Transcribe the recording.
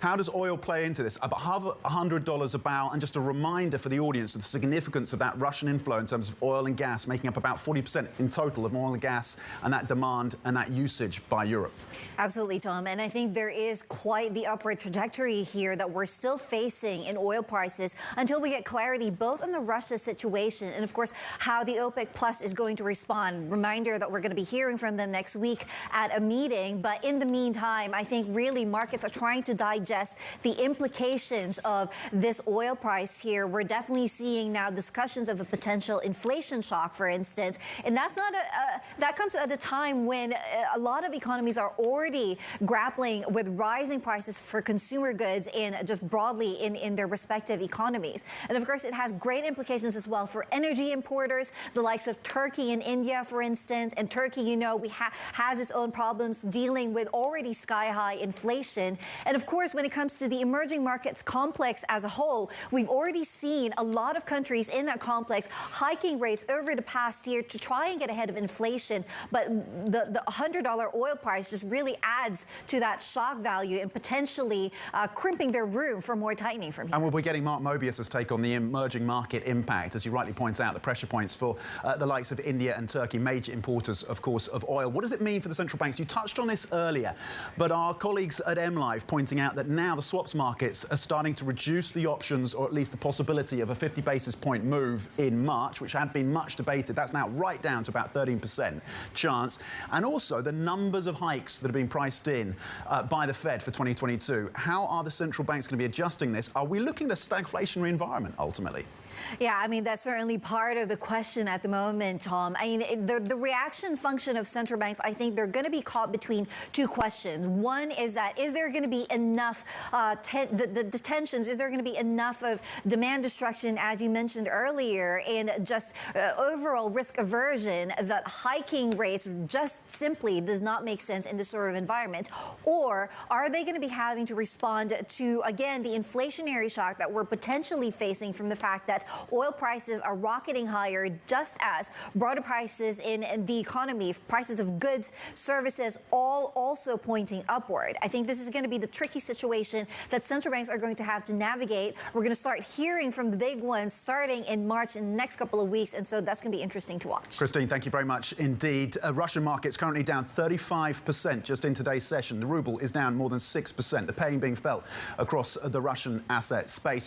How does oil play into this? About $100 a barrel, and just a reminder for the audience of the significance of that Russian inflow in terms of oil and gas, making up about 40% in total of oil and gas, and that demand and that usage by Europe. Absolutely, Tom. And I think there is quite the upward trajectory here that we're still facing in oil prices until we get clarity both on the Russia situation and, of course, how the OPEC Plus is going to respond. Reminder that we're going to be hearing from them next week at a meeting. But in the meantime, I think really markets are trying to digest the implications of this oil price here. We're definitely seeing now discussions of a potential inflation shock, for instance. And that's not that comes at a time when a lot of economies are already grappling with rising prices for consumer goods and just broadly in their respective economies. And of course, it has great implications as well for energy importers, the likes of Turkey and India, for instance. And Turkey, you know, has its own problems dealing with already sky-high inflation. And of course, when it comes to the emerging markets complex as a whole, we've already seen a lot of countries in that complex hiking rates over the past year to try and get ahead of inflation. But the $100 oil price just really adds to that shock value and potentially crimping their room for more tightening from here. And we'll be getting Mark Mobius's take on the emerging market impact. As you rightly point out, the pressure points for the likes of India and Turkey, major importers, of course, of oil. What does it mean for the central banks? You touched on this earlier, but our colleagues at MLive pointing out that now the swaps markets are starting to reduce the options, or at least the possibility of a 50 basis point move in March, which had been much debated. That's now right down to about 13% chance. And also the numbers of hikes that are being priced in by the Fed for 2022. How are the central banks going to be adjusting this? Are we looking at a stagflationary environment ultimately? Yeah, I mean, that's certainly part of the question at the moment, Tom. I mean, the reaction function of central banks, I think they're going to be caught between two questions. One is that, is there going to be enough the tensions? Is there going to be enough of demand destruction, as you mentioned earlier, and just overall risk aversion that hiking rates just simply does not make sense in this sort of environment? Or are they going to be having to respond to, again, the inflationary shock that we're potentially facing from the fact that oil prices are rocketing higher, just as broader prices in the economy, prices of goods, services, all also pointing upward? I think this is going to be the tricky situation that central banks are going to have to navigate. We're going to start hearing from the big ones starting in March in the next couple of weeks, and so that's going to be interesting to watch. Kristine, thank you very much indeed. Russian markets currently down 35% just in today's session. The ruble is down more than 6%. The pain being felt across the Russian asset space.